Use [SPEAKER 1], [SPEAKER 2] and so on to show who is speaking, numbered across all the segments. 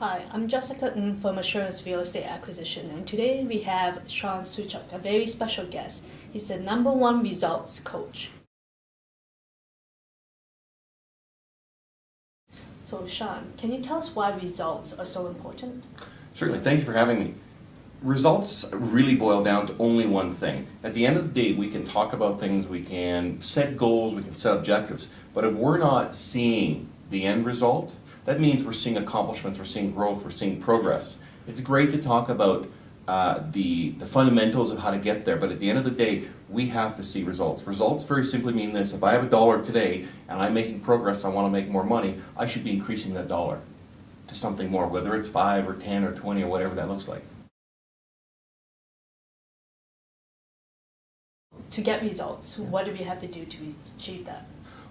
[SPEAKER 1] Hi, I'm Jessica Ng from Assurance Real Estate Acquisition, and today we have Shawn Shewchuk, a very special guest. He's the #1 results coach. So Shawn, can you tell us why results are so important?
[SPEAKER 2] Certainly, thank you for having me. Results really boil down to only one thing. At the end of the day, we can talk about things, we can set goals, we can set objectives, but if we're not seeing the end result, that means we're seeing accomplishments, we're seeing growth, we're seeing progress. It's great to talk about the fundamentals of how to get there, but at the end of the day, we have to see results. Results very simply mean this: if I have $1 today and I'm making progress, I want to make more money, I should be increasing that dollar to something more, whether it's 5 or 10 or 20 or whatever that looks like.
[SPEAKER 1] To get results, what do we have to do to achieve that?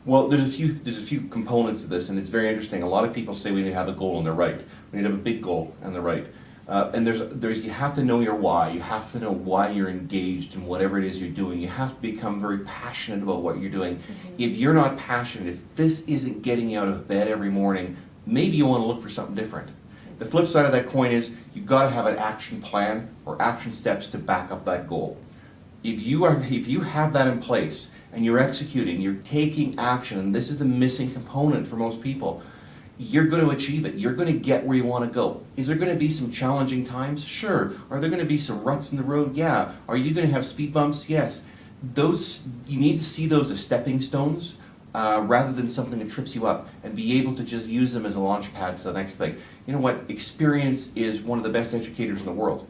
[SPEAKER 2] Well, there's a few components to this, and it's very interesting. A lot of people say we need to have a goal, and they're right. We need to have a big goal, and they're right. And you have to know your why. You have to know why you're engaged in whatever it is you're doing. You have to become very passionate about what you're doing. If you're not passionate, if this isn't getting you out of bed every morning, maybe you want to look for something different. The flip side of that coin is you've got to have an action plan or action steps to back up that goal. If you have that in place and you're executing, you're taking action, and this is the missing component for most people, you're going to achieve it. You're going to get where you want to go. Is there going to be some challenging times? Sure. Are there going to be some ruts in the road? Yeah. Are you going to have speed bumps? Yes. You need to see those as stepping stones rather than something that trips you up, and be able to just use them as a launch pad to the next thing. You know what? Experience is one of the best educators in the world.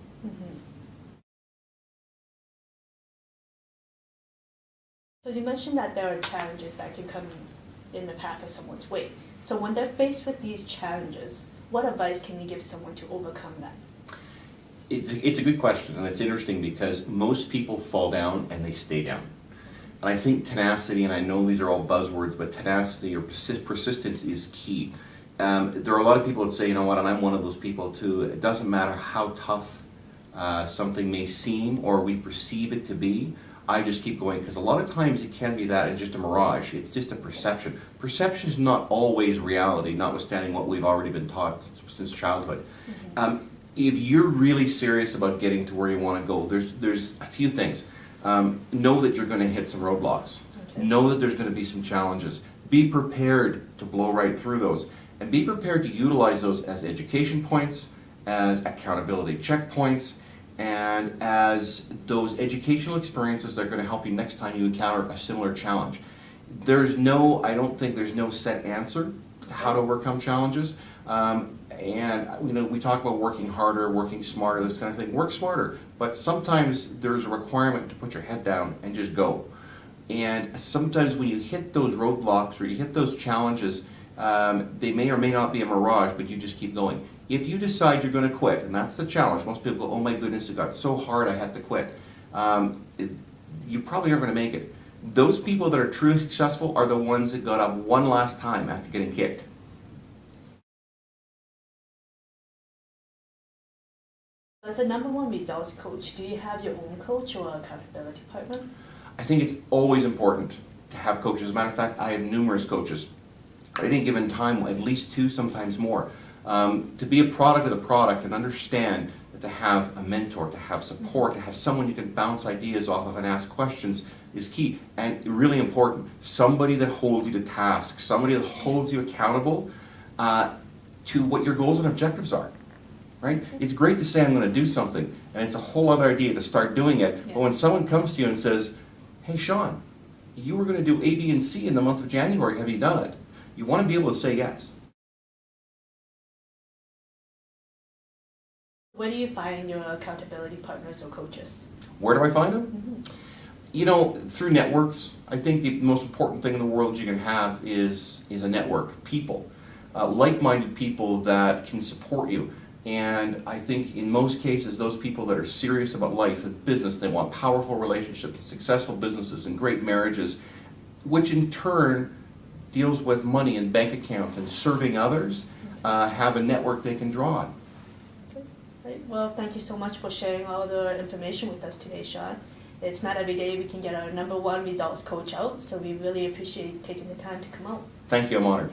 [SPEAKER 1] So you mentioned that there are challenges that can come in the path of someone's way. So when they're faced with these challenges, what advice can you give someone to overcome that?
[SPEAKER 2] It's a good question, and it's interesting because most people fall down and they stay down. And I think tenacity, and I know these are all buzzwords, but tenacity or persistence is key. There are a lot of people that say, you know what, and I'm one of those people too, it doesn't matter how tough something may seem or we perceive it to be, I just keep going, because a lot of times it can be that it's just a mirage. It's just a perception. Perception is not always reality, notwithstanding what we've already been taught since childhood. If you're really serious about getting to where you want to go, there's a few things. Know that you're going to hit some roadblocks. Okay. Know that there's going to be some challenges. Be prepared to blow right through those. And be prepared to utilize those as education points, as accountability checkpoints, and as those educational experiences that are going to help you next time you encounter a similar challenge. I don't think there's no set answer to how to overcome challenges. And we talk about working harder, working smarter, this kind of thing. Work smarter, but sometimes there's a requirement to put your head down and just go. And sometimes when you hit those roadblocks or you hit those challenges, they may or may not be a mirage, but you just keep going. If you decide you're going to quit, and that's the challenge, most people go, oh my goodness, it got so hard I had to quit. You probably aren't going to make it. Those people that are truly successful are the ones that got up one last time after getting kicked.
[SPEAKER 1] As the #1 results coach, do you have your own coach or accountability partner?
[SPEAKER 2] I think it's always important to have coaches. As a matter of fact, I have numerous coaches. At any given time, at least 2, sometimes more. To be a product of the product and understand that to have a mentor, to have support, to have someone you can bounce ideas off of and ask questions is key. And really important, somebody that holds you to task, somebody that holds you accountable to what your goals and objectives are. Right? It's great to say I'm going to do something, and it's a whole other idea to start doing it. Yes. But when someone comes to you and says, hey Shawn, you were going to do A, B, and C in the month of January, have you done it? You want to be able to say yes.
[SPEAKER 1] Where do you find your accountability partners or coaches?
[SPEAKER 2] Where do I find them? You know, through networks. I think the most important thing in the world you can have is a network, people, like-minded people that can support you. And I think in most cases, those people that are serious about life and business, they want powerful relationships and successful businesses and great marriages, which in turn deals with money and bank accounts and serving others, have a network they can draw on.
[SPEAKER 1] Okay. Right. Well, thank you so much for sharing all the information with us today, Shawn. It's not every day we can get our #1 results coach out, so we really appreciate you taking the time to come out.
[SPEAKER 2] Thank you, I'm honored.